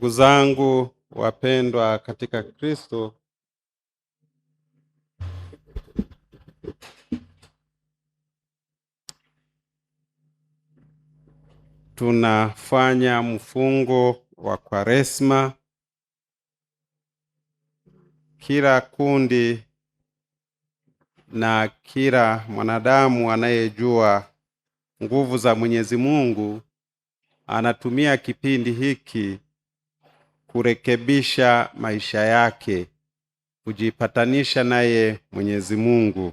Ndugu zangu wapendwa katika Kristo, tunafanya mfungo wa Kwaresma. Kila kundi na kila mwanadamu anayejua nguvu za Mwenyezi Mungu anatumia kipindi hiki kurekebisha maisha yake, kujipatanisha naye Mwenyezi Mungu.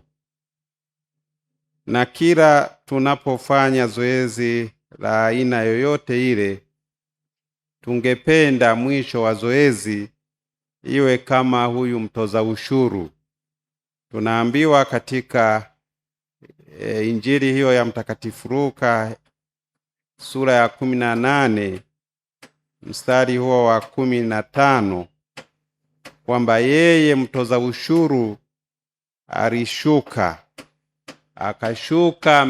Na kila tunapofanya zoezi la aina yoyote ile, tungependa mwisho wa zoezi iwe kama huyu mtoza ushuru. Tunaambiwa katika Injili hiyo ya Mtakatifu Luka sura ya 18 mstari huo wa 15 kwamba yeye mtoza ushuru alishuka, akashuka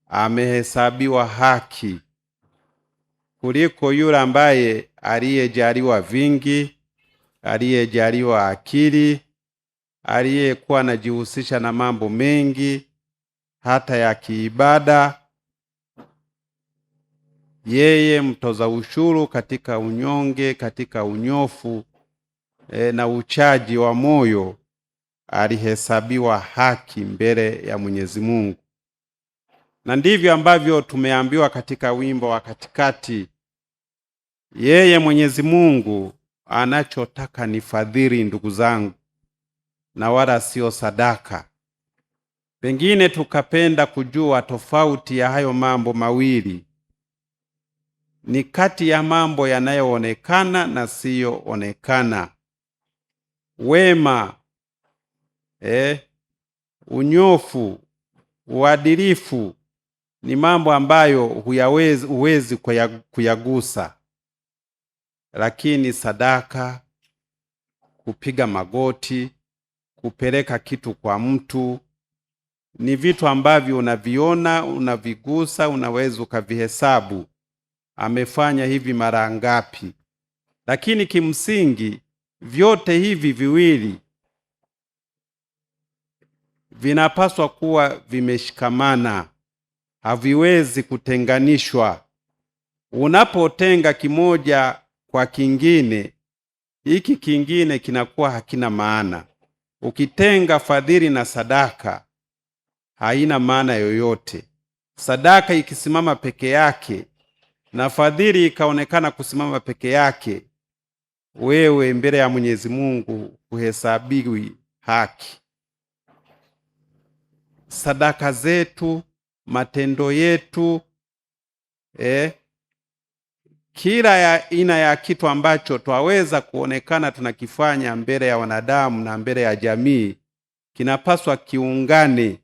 amehesabiwa haki kuliko yule ambaye aliyejaliwa vingi, aliyejaliwa akili, aliyekuwa anajihusisha na mambo mengi hata ya kiibada. Yeye mtoza ushuru katika unyonge, katika unyofu na uchaji wa moyo alihesabiwa haki mbele ya Mwenyezi Mungu. Na ndivyo ambavyo tumeambiwa katika wimbo wa katikati, yeye Mwenyezi Mungu anachotaka ni fadhili, ndugu zangu, na wala sio sadaka. Pengine tukapenda kujua tofauti ya hayo mambo mawili, ni kati ya mambo yanayoonekana na siyoonekana. Wema, unyofu, uadilifu ni mambo ambayo huwezi kuyagusa. Lakini sadaka, kupiga magoti, kupeleka kitu kwa mtu, ni vitu ambavyo unaviona, unavigusa, unaweza ukavihesabu. Amefanya hivi mara ngapi? Lakini kimsingi vyote hivi viwili vinapaswa kuwa vimeshikamana, haviwezi kutenganishwa. Unapotenga kimoja kwa kingine, hiki kingine kinakuwa hakina maana. Ukitenga fadhili na sadaka, haina maana yoyote. Sadaka ikisimama peke yake na fadhili ikaonekana kusimama peke yake, wewe mbele ya Mwenyezi Mungu huhesabiwi haki. Sadaka zetu, matendo yetu, kila ya aina ya kitu ambacho twaweza kuonekana tunakifanya mbele ya wanadamu na mbele ya jamii, kinapaswa kiungane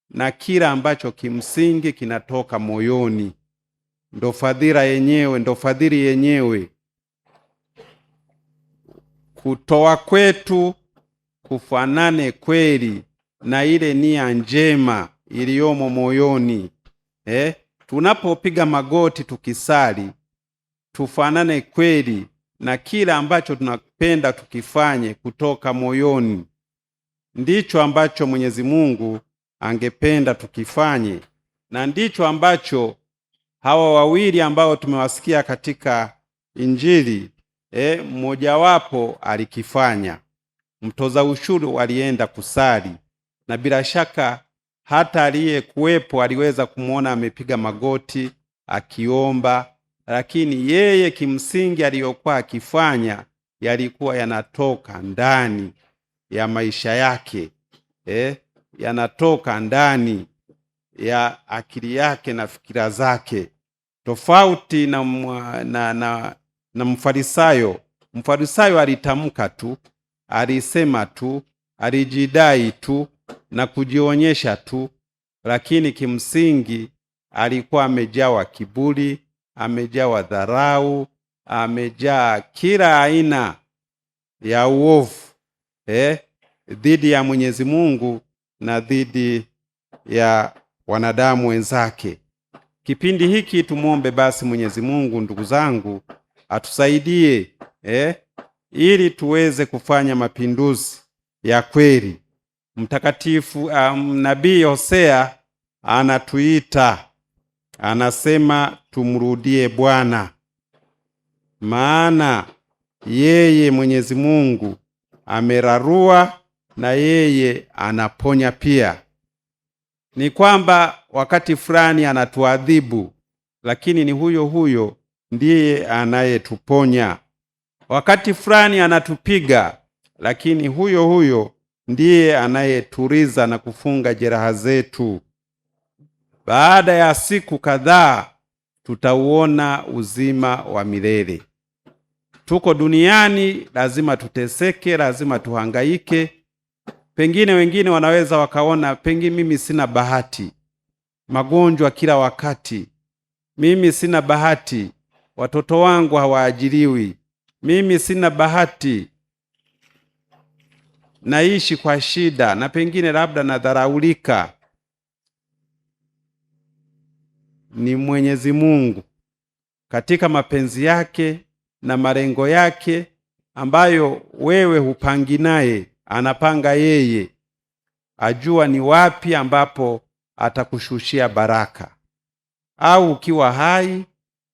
na kila ambacho kimsingi kinatoka moyoni. Ndo fadhila yenyewe, ndo fadhili yenyewe. Kutoa kwetu kufanane kweli na ile nia njema iliyomo moyoni. Tunapopiga magoti tukisali, tufanane kweli na kila ambacho tunapenda tukifanye kutoka moyoni. Ndicho ambacho Mwenyezi Mungu angependa tukifanye, na ndicho ambacho hawa wawili ambao tumewasikia katika Injili, mmoja wapo alikifanya. Mtoza ushuru alienda kusali, na bila shaka hata aliyekuwepo aliweza kumuona amepiga magoti akiomba, lakini yeye kimsingi aliyokuwa akifanya yalikuwa yanatoka ndani ya maisha yake, yanatoka ndani ya akili yake na fikira zake, tofauti na Mfarisayo. Mfarisayo alitamka tu, alisema tu, alijidai tu na kujionyesha tu, lakini kimsingi alikuwa amejawa kiburi, amejawa dharau, amejaa kila aina ya uovu dhidi ya Mwenyezi Mungu na dhidi ya wanadamu wenzake. Kipindi hiki tumuombe basi Mwenyezi Mungu, ndugu zangu, atusaidie ili tuweze kufanya mapinduzi ya kweli. Mtakatifu Nabii Hosea anatuita, anasema tumrudie Bwana, maana yeye Mwenyezi Mungu amerarua na yeye anaponya pia. Ni kwamba wakati fulani anatuadhibu, lakini ni huyo huyo ndiye anayetuponya. Wakati fulani anatupiga, lakini huyo huyo ndiye anayeturiza na kufunga jeraha zetu. Baada ya siku kadhaa tutauona uzima wa milele. Tuko duniani, lazima tuteseke, lazima tuhangaike. Pengine wengine wanaweza wakaona, pengine mimi sina bahati, magonjwa kila wakati, mimi sina bahati, watoto wangu hawaajiriwi, mimi sina bahati, naishi kwa shida, na pengine labda nadharaulika. Ni Mwenyezi Mungu katika mapenzi yake na malengo yake ambayo wewe hupangi naye, anapanga yeye. Ajua ni wapi ambapo atakushushia baraka, au ukiwa hai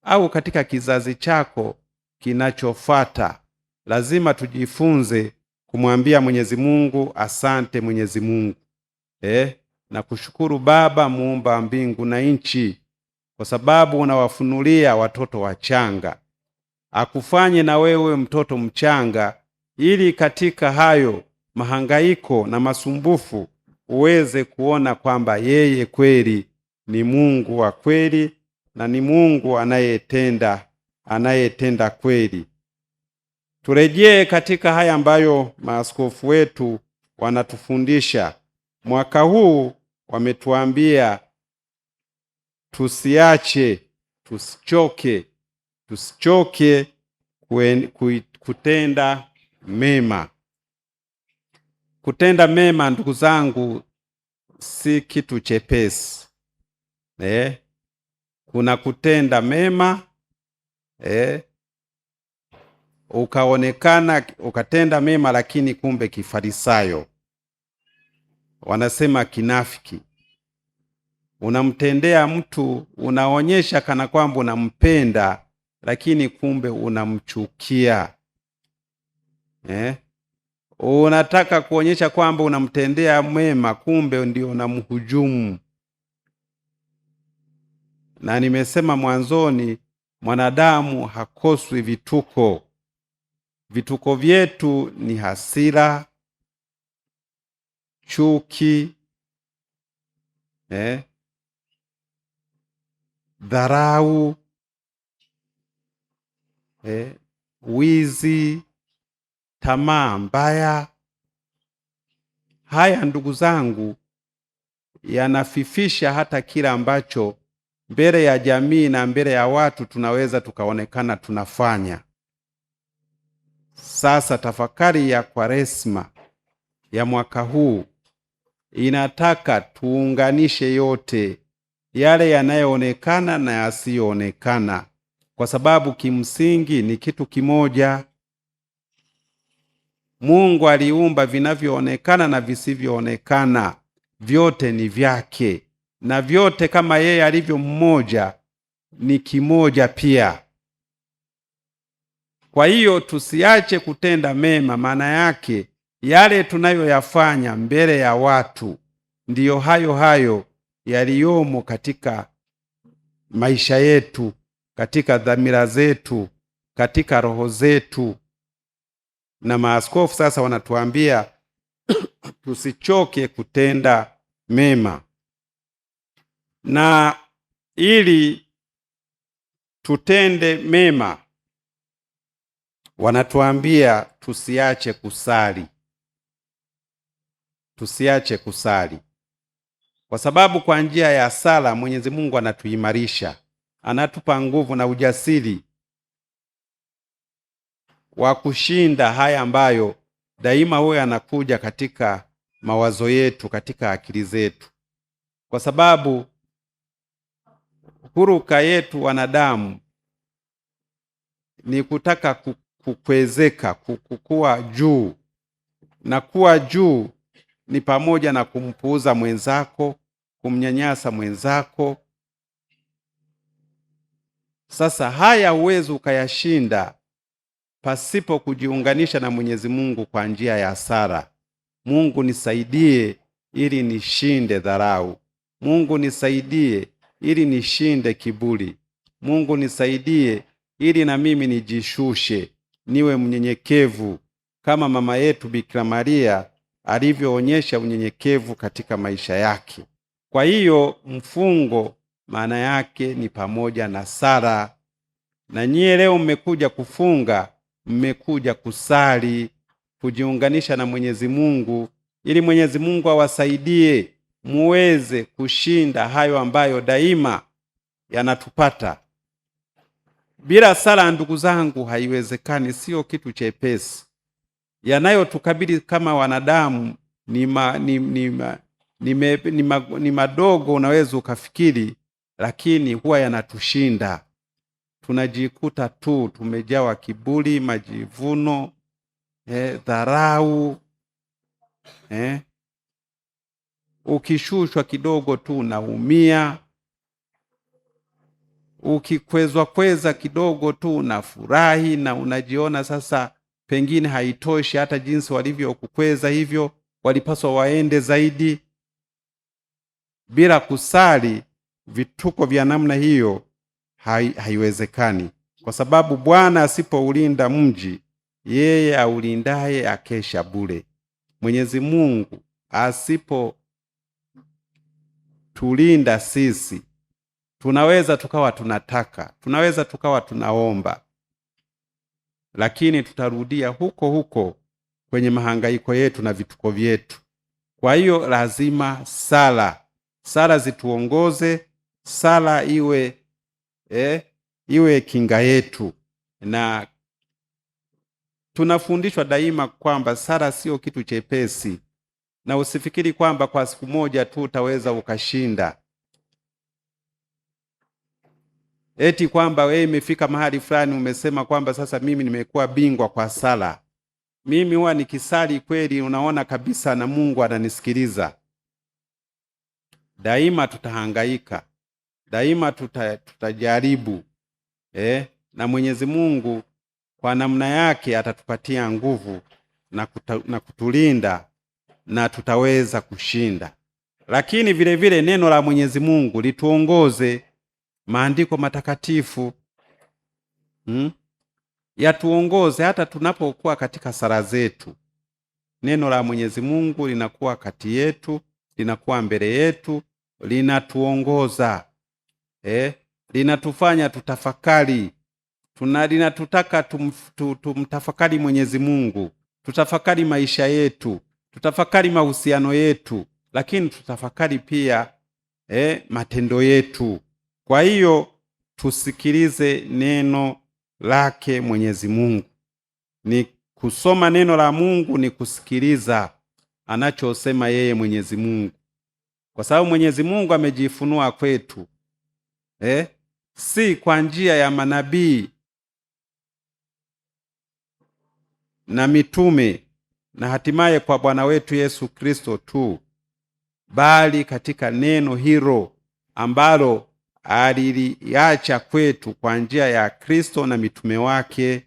au katika kizazi chako kinachofuata. Lazima tujifunze kumwambia Mwenyezi Mungu asante Mwenyezi Mungu, na kushukuru Baba muumba mbingu na nchi, kwa sababu unawafunulia watoto wachanga. Akufanye na wewe mtoto mchanga, ili katika hayo mahangaiko na masumbufu uweze kuona kwamba yeye kweli ni Mungu wa kweli na ni Mungu anayetenda kweli. Turejee katika haya ambayo maaskofu wetu wanatufundisha. Mwaka huu wametuambia tusichoke kutenda mema. Kutenda mema, ndugu zangu, si kitu chepesi. Kuna kutenda mema, ukatenda mema lakini kumbe kifarisayo. Wanasema kinafiki. Unamtendea mtu, unaonyesha kana kwamba unampenda, lakini kumbe unamchukia. Unataka kuonyesha kwamba unamtendea mema, kumbe ndio unamhujumu. Na nimesema mwanzoni, mwanadamu hakoswi vituko. Vituko vyetu ni hasira, chuki, dharau, wizi, tamaa mbaya. Haya ndugu zangu, yanafifisha hata kila ambacho mbele ya jamii na mbele ya watu tunaweza tukaonekana tunafanya. Sasa tafakari ya Kwaresma ya mwaka huu inataka tuunganishe yote yale yanayoonekana na yasiyoonekana, kwa sababu kimsingi ni kitu kimoja. Mungu aliumba vinavyoonekana na visivyoonekana, vyote ni vyake, na vyote kama yeye alivyo mmoja ni kimoja pia. Kwa hiyo tusiache kutenda mema. Maana yake yale tunayoyafanya mbele ya watu ndiyo hayo hayo yaliyomo katika maisha yetu, katika dhamira zetu, katika roho zetu. Na maaskofu sasa wanatuambia tusichoke kutenda mema, na ili tutende mema wanatuambia tusiache kusali. Tusiache kusali, kwa sababu kwa njia ya sala Mwenyezi Mungu anatuimarisha, anatupa nguvu na ujasiri wa kushinda haya ambayo daima huwa anakuja katika mawazo yetu, katika akili zetu. Kwa sababu huruka yetu wanadamu ni kutaka kukwezeka, kukua juu, na kuwa juu ni pamoja na kumpuuza mwenzako, kumnyanyasa mwenzako. Sasa haya huwezi ukayashinda pasipo kujiunganisha na Mwenyezi Mungu kwa njia ya sala. Mungu nisaidie ili nishinde dharau. Mungu nisaidie ili nishinde kiburi. Mungu nisaidie ili na mimi nijishushe, niwe mnyenyekevu kama mama yetu Bikira Maria alivyoonyesha unyenyekevu katika maisha yake. Kwa hiyo mfungo maana yake ni pamoja na sala. Na nyie leo mmekuja kufunga, mmekuja kusali, kujiunganisha na Mwenyezi Mungu ili Mwenyezi Mungu awasaidie muweze kushinda hayo ambayo daima yanatupata. Bila sala, ndugu zangu, haiwezekani, sio kitu chepesi. Yanayotukabili kama wanadamu ni madogo, unaweza ukafikiri, lakini huwa yanatushinda. Tunajikuta tu tumejawa kiburi, majivuno, dharau. Ukishushwa kidogo tu unaumia, ukikwezwa kidogo tu unafurahi, na unajiona sasa pengine haitoshi hata jinsi walivyokukweza hivyo, walipaswa waende zaidi. Bila kusali, vituko vya namna hiyo haiwezekani, kwa sababu Bwana asipoulinda mji, yeye aulindaye akesha bure. Mwenyezi Mungu asipotulinda sisi, tunaweza tukawa tunaomba, lakini tutarudia huko huko kwenye mahangaiko yetu na vituko vyetu. Kwa hiyo lazima sala zituongoze, sala iwe kinga yetu. Na tunafundishwa daima kwamba sala sio kitu chepesi, na usifikiri kwamba kwa siku moja tu utaweza ukashinda, eti kwamba wewe imefika mahali fulani umesema kwamba sasa mimi nimekuwa bingwa kwa sala. Mimi huwa nikisali kweli unaona kabisa na Mungu ananisikiliza. Daima tutahangaika, daima tutajaribu, na Mwenyezi Mungu kwa namna yake atatupatia nguvu na kutulinda, na tutaweza kushinda. Lakini vile vile neno la Mwenyezi Mungu lituongoze, maandiko matakatifu yatuongoze hata tunapokuwa katika sala zetu. Neno la Mwenyezi Mungu linakuwa kati yetu, linakuwa mbele yetu, linatuongoza, linatufanya tutafakari. Linatutaka tumtafakari Mwenyezi Mungu, tutafakari maisha yetu, tutafakari mahusiano yetu, lakini tutafakari pia matendo yetu. Kwa hiyo tusikilize neno lake Mwenyezi Mungu. Ni kusoma neno la Mungu, ni kusikiliza anachosema yeye Mwenyezi Mungu, kwa sababu Mwenyezi Mungu amejifunua kwetu, si kwa njia ya manabii na mitume na hatimaye kwa Bwana wetu Yesu Kristo tu, bali katika neno hilo ambalo aliliacha kwetu kwa njia ya Kristo na mitume wake.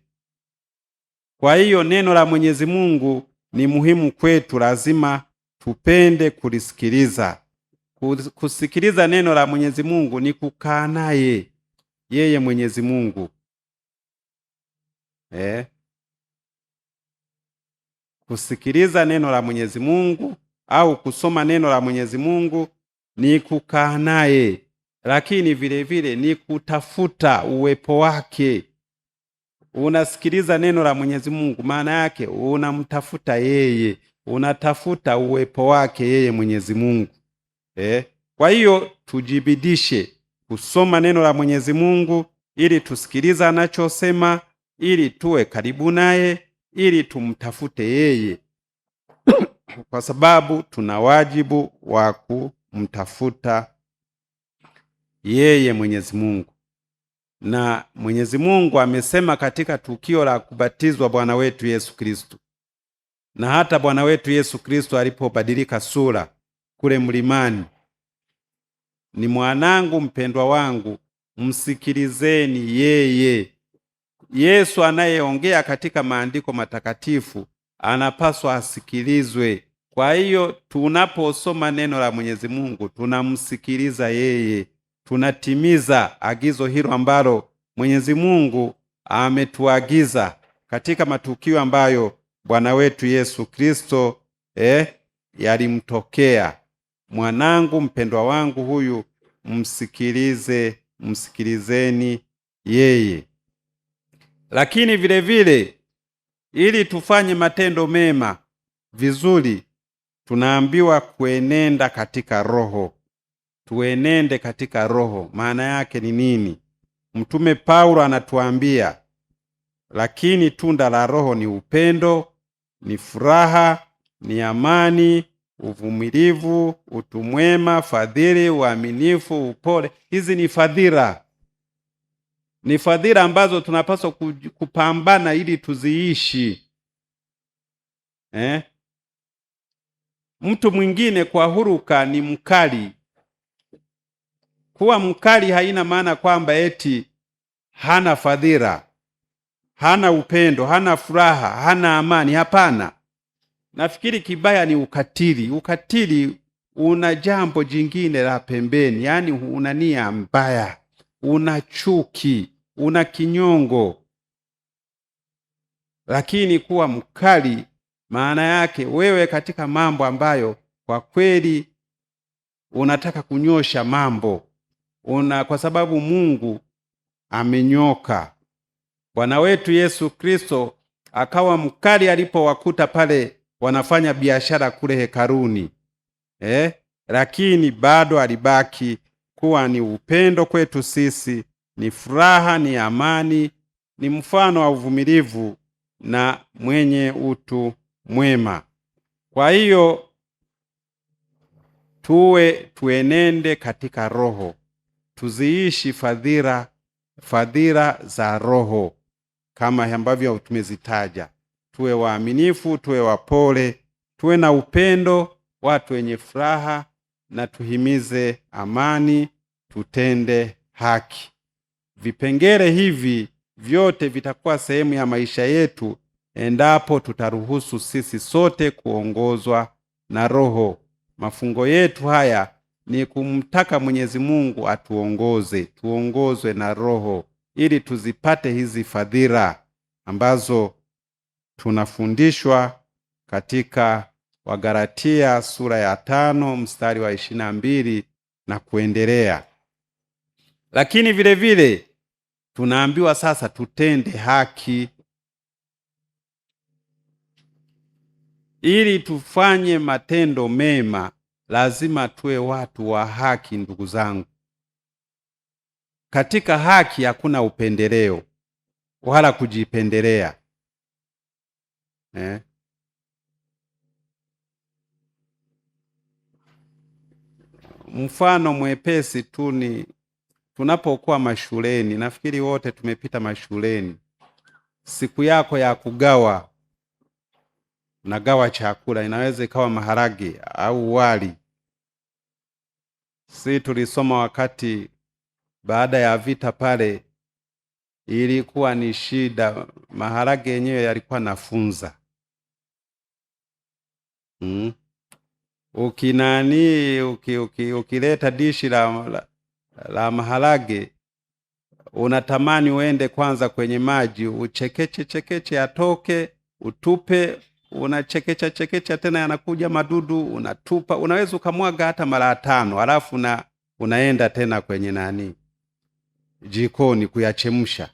Kwa hiyo neno la Mwenyezi Mungu ni muhimu kwetu, lazima tupende kulisikiliza. Kusikiliza neno la Mwenyezi Mungu ni kukaa naye yeye Mwenyezi Mungu. Kusikiliza neno la Mwenyezi Mungu au kusoma neno la Mwenyezi Mungu ni kukaa naye, lakini vile vile ni kutafuta uwepo wake. Unasikiliza neno la Mwenyezi Mungu, maana yake unamtafuta yeye, unatafuta uwepo wake yeye Mwenyezi Mungu. Kwa hiyo tujibidishe kusoma neno la Mwenyezi Mungu ili tusikiliza anachosema, ili tuwe karibu naye, ili tumtafute yeye kwa sababu tuna wajibu wa kumtafuta yeye Mwenyezi Mungu. Na Mwenyezi Mungu amesema katika tukio la kubatizwa Bwana wetu Yesu Kristo, na hata Bwana wetu Yesu Kristo alipobadilika sura kule mlimani, ni mwanangu mpendwa wangu, msikilizeni yeye. Yesu anayeongea katika maandiko matakatifu anapaswa asikilizwe. Kwa hiyo tunaposoma neno la Mwenyezi Mungu tunamsikiliza yeye, tunatimiza agizo hilo ambalo Mwenyezi Mungu ametuagiza katika matukio ambayo Bwana wetu Yesu Kristo yalimtokea. Mwanangu mpendwa wangu huyu, msikilizeni yeye. Lakini vile vile ili tufanye matendo mema vizuri, tunaambiwa kuenenda katika Roho. Tuenende katika Roho. Maana yake ni nini? Mtume Paulo anatuambia, lakini tunda la Roho ni upendo, ni furaha, ni amani, uvumilivu, utu mwema, fadhili, uaminifu, upole. Hizi ni fadhila. Ni fadhila ambazo tunapaswa kupambana ili tuziishi. Mtu mwingine kwa huruka ni mkali. Kuwa mkali haina maana kwamba eti hana fadhila, hana upendo, hana furaha, hana amani. Hapana. Nafikiri kibaya ni ukatili. Ukatili una jambo jingine la pembeni, yaani una nia mbaya, una chuki, una kinyongo. Lakini kuwa mkali maana yake wewe katika mambo ambayo kwa kweli unataka kunyosha mambo, kwa sababu Mungu amenyoka. Bwana wetu Yesu Kristo akawa mkali alipowakuta pale wanafanya biashara kule hekaluni. Lakini bado alibaki kuwa ni upendo kwetu sisi, ni furaha, ni amani, ni mfano wa uvumilivu na mwenye utu mwema. Kwa hiyo tuenende katika Roho, tuziishi fadhila za Roho kama ambavyo tumezitaja. Tuwe waaminifu, tuwe wapole, tuwe na upendo, watu wenye furaha, na tuhimize amani, tutende haki. Vipengele hivi vyote vitakuwa sehemu ya maisha yetu endapo tutaruhusu sisi sote kuongozwa na Roho. Mafungo yetu haya ni kumtaka Mwenyezi Mungu tuongozwe na Roho ili tuzipate hizi fadhila ambazo tunafundishwa katika Wagalatia sura ya 5 mstari wa 22 na kuendelea. Lakini vile vile tunaambiwa sasa tutende haki. Ili tufanye matendo mema, lazima tuwe watu wa haki. Ndugu zangu, katika haki hakuna upendeleo wala kujipendelea. Mfano mwepesi tu ni tunapokuwa mashuleni. Nafikiri wote tumepita mashuleni. Siku yako ya kugawa, unagawa chakula, inaweza ikawa maharage au wali. Si tulisoma wakati baada ya vita pale, ilikuwa ni shida, maharage yenyewe yalikuwa nafunza. Ukileta dishi la maharage, unatamani uende kwanza kwenye maji uchekeche atoke, utupe, unachekecha tena yanakuja madudu, unatupa. Unaweza ukamwaga hata mara 5, alafu unaenda tena kwenye jikoni kuyachemsha.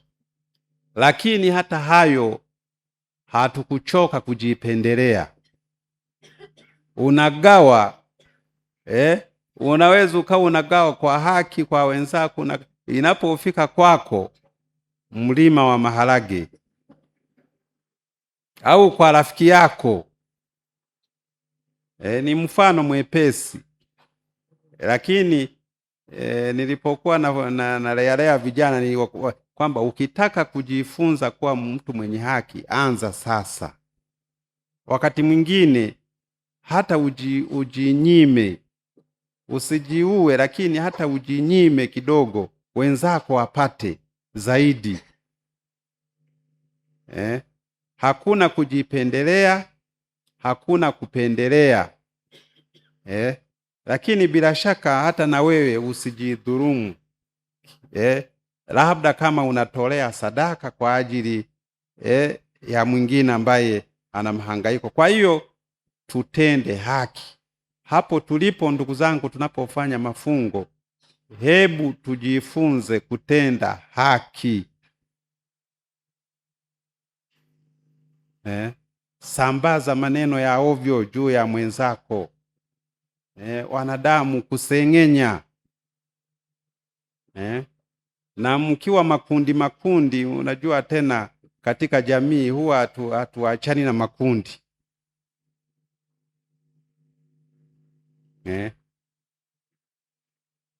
Lakini hata hayo hatukuchoka kujipendelea. Unagawa, unaweza ukawa unagawa kwa haki kwa wenzako. Inapofika kwako mlima wa maharage au kwa rafiki yako, ni mfano mwepesi, lakini nilipokuwa nalea vijana ni kwamba ukitaka kujifunza kuwa mtu mwenye haki, anza sasa. Wakati mwingine hata ujinyime, usijiue, lakini hata ujinyime kidogo, wenzako wapate zaidi. Hakuna kujipendelea, hakuna kupendelea. Lakini bila shaka hata na wewe usijidhulumu. Labda kama unatolea sadaka kwa ajili ya mwingine ambaye ana mahangaiko. Kwa hiyo tutende haki. Hapo tulipo ndugu zangu, tunapofanya mafungo, hebu tujifunze kutenda haki. Sambaza maneno ya ovyo juu ya mwenzako. Wanadamu kusengenya. Na mkiwa makundi, unajua tena katika jamii huwa hatuachani na makundi.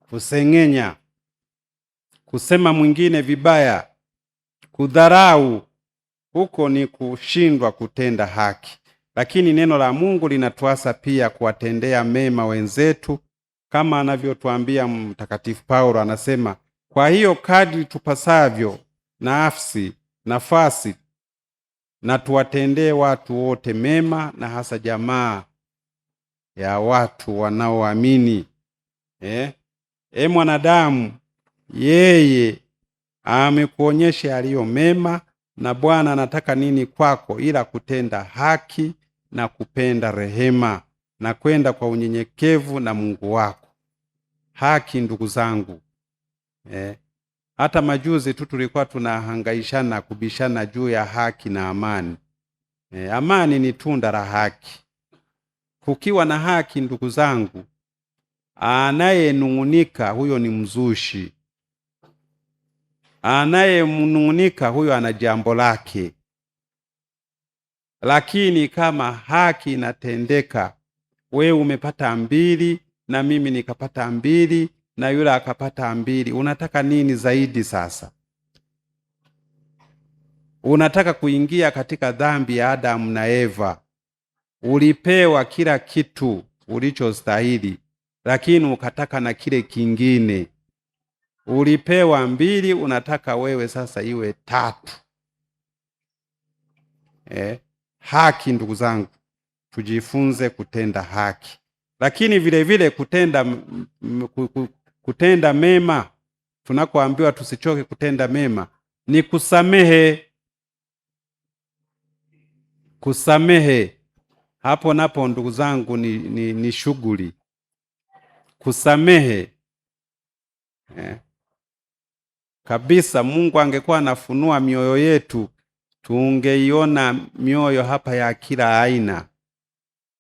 Kusengenya, kusema mwingine vibaya, kudharau, huko ni kushindwa kutenda haki. Lakini neno la Mungu linatuasa pia kuwatendea mema wenzetu, kama anavyotuambia Mtakatifu Paulo, anasema, kwa hiyo kadri tupasavyo nafasi na tuwatendee watu wote mema, na hasa jamaa ya watu wanaoamini. Mwanadamu, yeye amekuonyesha aliyo mema, na Bwana anataka nini kwako ila kutenda haki na kupenda rehema na kwenda kwa unyenyekevu na Mungu wako. Haki, ndugu zangu. Hata majuzi tu tulikuwa tunahangaishana kubishana juu ya haki na amani. Amani ni tunda la haki. Kukiwa na haki, ndugu zangu, anayenung'unika huyo ni mzushi. Anayenung'unika huyo ana jambo lake. Lakini kama haki inatendeka, wewe umepata 2 na mimi nikapata 2 na yule akapata 2, unataka nini zaidi sasa? Unataka kuingia katika dhambi ya Adamu na Eva. Ulipewa kila kitu ulichostahili, lakini ukataka na kile kingine. Ulipewa 2, unataka wewe sasa iwe 3. Haki, ndugu zangu, tujifunze kutenda haki. Lakini vile vile kutenda mema. Tunakoambiwa tusichoke kutenda mema ni kusamehe. Kusamehe hapo napo, ndugu zangu, ni shughuli. Kusamehe kabisa. Mungu angekuwa anafunua mioyo yetu, tungeiona mioyo hapa ya kila aina,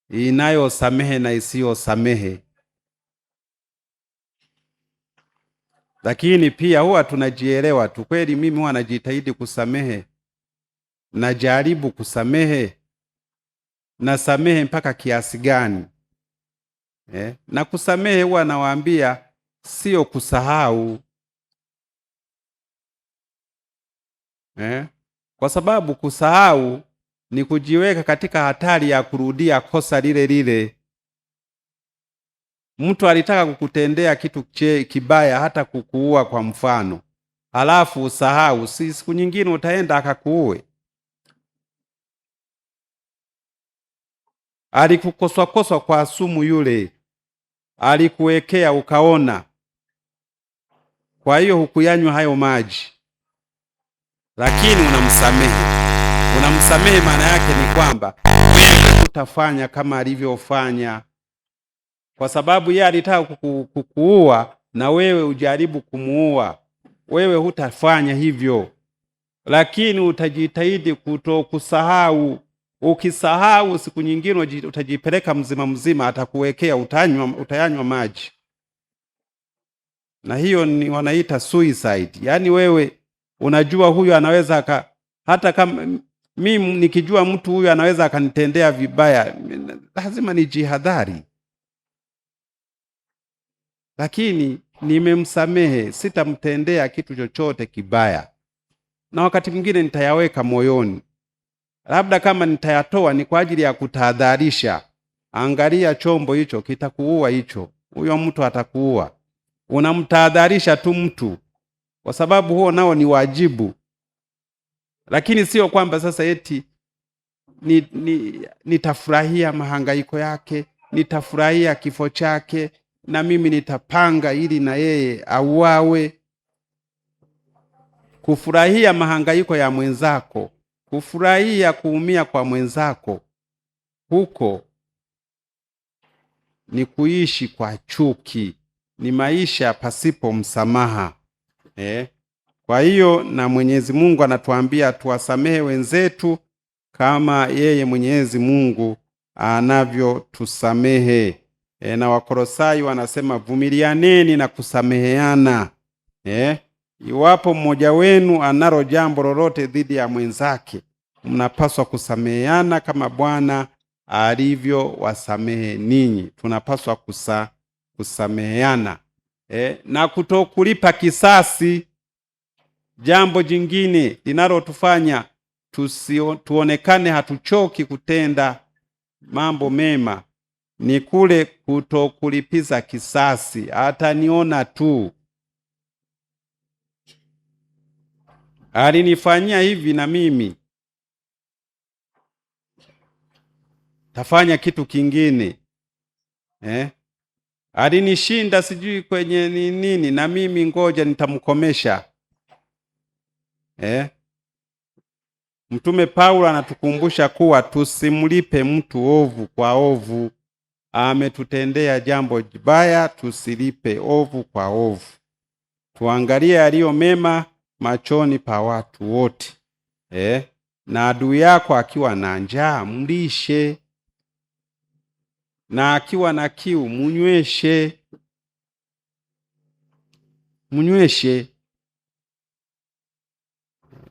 inayosamehe na isiyosamehe. Lakini pia huwa tunajielewa tu. Kweli mimi huwa najitahidi kusamehe, najaribu kusamehe, nasamehe mpaka kiasi gani? Na kusamehe huwa nawaambia sio kusahau. Kwa sababu kusahau ni kujiweka katika hatari ya kurudia kosa lile lile. Mtu alitaka kukutendea kitu kibaya, hata kukuua kwa mfano, halafu usahau, si siku nyingine utaenda akakuue? Alikukoswa kwa sumu yule, alikuwekea ukaona, kwa hiyo hukuyanywa hayo maji, lakini unamsamehe. Unamsamehe maana yake ni kwamba wewe hutafanya kama alivyofanya, kwa sababu yeye alitaka kukuua na wewe ujaribu kumuua. Wewe hutafanya hivyo, lakini utajitahidi kutokusahau. Ukisahau, siku nyingine utajipeleka mzima, atakuwekea, utayanywa maji, na hiyo ni wanaita suicide. Yaani wewe unajua huyu anaweza hata kama mimi nikijua mtu huyu anaweza akanitendea vibaya, lazima nijihadhari. Lakini nimemsamehe, sitamtendea kitu chochote kibaya. Na wakati mwingine nitayaweka moyoni, labda kama nitayatoa ni kwa ajili ya kutahadharisha. Angalia, chombo hicho kitakuua, hicho huyo mtu atakuua. Unamtahadharisha tu mtu, kwa sababu huo nao ni wajibu. Lakini sio kwamba sasa eti nitafurahia mahangaiko yake, nitafurahia kifo chake, na mimi nitapanga ili na yeye auawe. Kufurahia mahangaiko ya mwenzako, kufurahia kuumia kwa mwenzako, huko ni kuishi kwa chuki, ni maisha pasipo msamaha. Kwa hiyo na Mwenyezi Mungu anatuambia tuwasamehe wenzetu kama yeye Mwenyezi Mungu anavyotusamehe. Na Wakolosai wanasema vumilianeni na kusameheana. Iwapo mmoja wenu analo jambo lolote dhidi ya mwenzake, mnapaswa kusameheana kama Bwana alivyo wasamehe ninyi. Tunapaswa kusameheana, na kutokulipa kisasi. Jambo jingine linalotufanya tuonekane hatuchoki kutenda mambo mema ni kule kutokulipiza kisasi. Ataniona tu, alinifanyia hivi na mimi tafanya kitu kingine. Alinishinda sijui kwenye nini, na mimi ngoja nitamkomesha. Mtume Paulo anatukumbusha kuwa tusimlipe mtu ovu kwa ovu. Ametutendea jambo jibaya, tusilipe ovu kwa ovu. Tuangalie yaliyo mema machoni pa watu wote. Na adui yako akiwa na njaa mlishe, na akiwa na kiu munyweshe.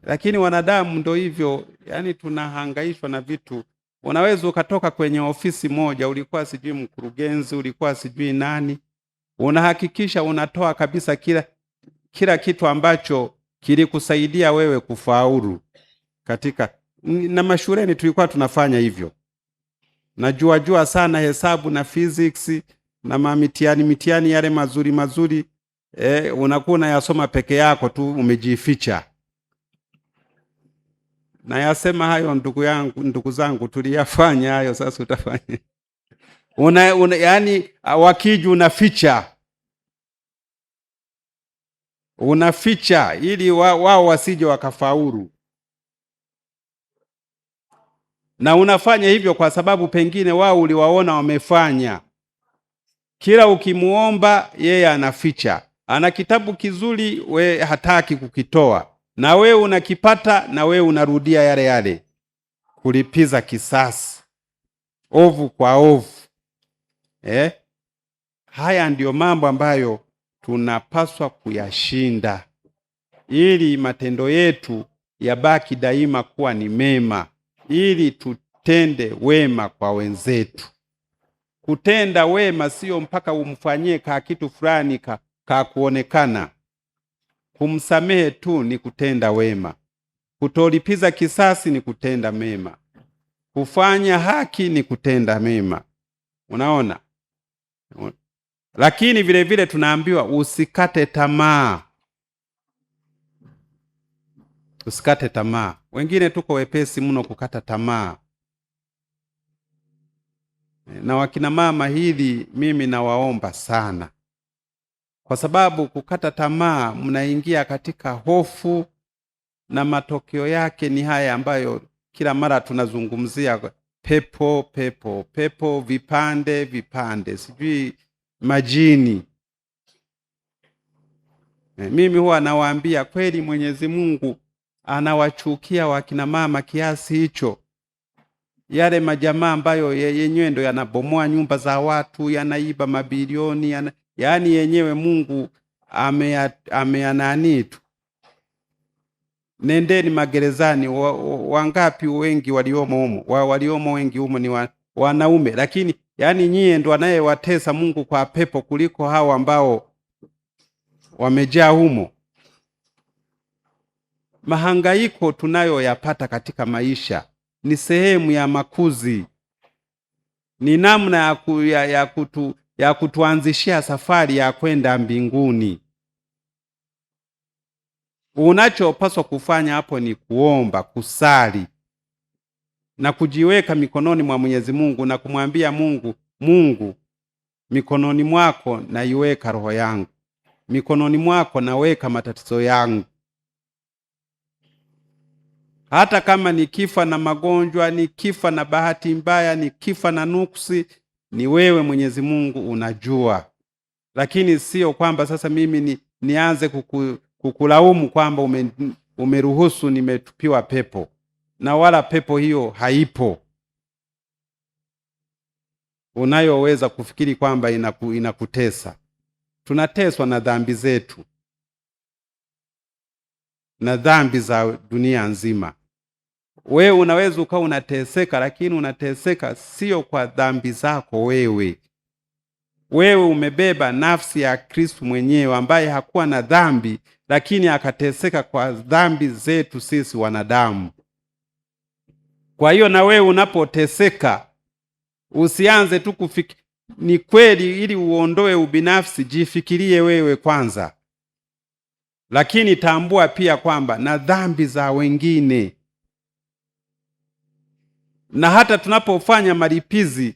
Lakini wanadamu ndo hivyo, yani tunahangaishwa na vitu. Unaweza ukatoka kwenye ofisi moja, ulikuwa sijui mkurugenzi, ulikuwa sijui nani, unahakikisha unatoa kabisa kila kitu ambacho kilikusaidia wewe kufaulu katika. Na mashuleni tulikuwa tunafanya hivyo. Najua sana hesabu na physics na mitihani yale mazuri, unakuwa unayasoma peke yako tu, umejificha. Na yasema hayo ndugu zangu tuliyafanya hayo. Sasa utafanya yani wakiju unaficha ili wao wasije wakafaulu. Na unafanya hivyo kwa sababu pengine wao uliwaona wamefanya. Kila ukimuomba yeye anaficha. Ana kitabu kizuri, we hataki kukitoa, na we unakipata, na we unarudia yale yale, kulipiza kisasi, ovu kwa ovu. Haya ndiyo mambo ambayo tunapaswa kuyashinda ili matendo yetu yabaki daima kuwa ni mema, ili tutende wema kwa wenzetu. Kutenda wema sio mpaka umfanyie kitu fulani ka kuonekana. Kumsamehe tu ni kutenda wema. Kutolipiza kisasi ni kutenda mema. Kufanya haki ni kutenda mema. Unaona? Lakini vile vile tunaambiwa usikate tamaa. Usikate tamaa. Wengine tuko wepesi mno kukata tamaa. Na wakina mama, hili mimi nawaomba sana, kwa sababu kukata tamaa mnaingia katika hofu, na matokeo yake ni haya ambayo kila mara tunazungumzia: pepo, vipande, sijui majini. Mimi huwa nawaambia kweli Mwenyezi Mungu anawachukia wakina mama kiasi hicho. Yale majamaa ambayo yenyewe ndo yanabomoa nyumba za watu, yanaiba mabilioni, yani yenyewe Mungu ameanani tu. Nendeni magerezani, wangapi wengi waliomo wengi humo ni wanaume, lakini yani nyie ndo anayewatesa Mungu kwa pepo kuliko hao ambao wamejaa humo. Mahangaiko tunayoyapata katika maisha ni sehemu ya makuzi, ni namna ya kutuanzishia safari ya kwenda mbinguni. Unachopaswa kufanya hapo ni kuomba, kusali na kujiweka mikononi mwa Mwenyezi Mungu na kumwambia Mungu, Mungu, mikononi mwako naiweka roho yangu, mikononi mwako naweka matatizo yangu. Hata kama nikifa na magonjwa, nikifa na bahati mbaya, nikifa na nuksi, ni wewe Mwenyezi Mungu unajua. Lakini sio kwamba sasa mimi nianze kukulaumu kwamba umeruhusu nimetupiwa pepo, na wala pepo hiyo haipo unayoweza kufikiri kwamba inakutesa. Tunateswa na dhambi zetu na dhambi za dunia nzima. Wewe unaweza ukawa unateseka, lakini unateseka sio kwa dhambi zako wewe. Wewe umebeba nafsi ya Kristo mwenyewe ambaye hakuwa na dhambi, lakini akateseka kwa dhambi zetu sisi wanadamu. Kwa hiyo na wewe unapoteseka usianze tu ni kweli, ili uondoe ubinafsi, jifikirie wewe kwanza. Lakini tambua pia kwamba na dhambi za wengine. Na hata tunapofanya malipizi,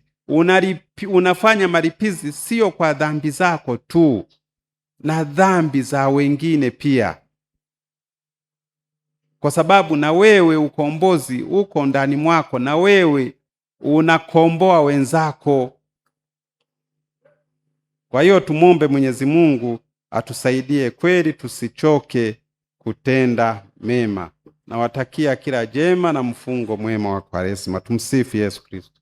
unafanya malipizi sio kwa dhambi zako tu, na dhambi za wengine pia. Kwa sababu na wewe ukombozi uko ndani mwako, na wewe unakomboa wenzako. Kwa hiyo tumwombe Mwenyezi Mungu atusaidie kweli tusichoke kutenda mema. Nawatakia kila jema na mfungo mwema wa Kwaresima. Tumsifu Yesu Kristo.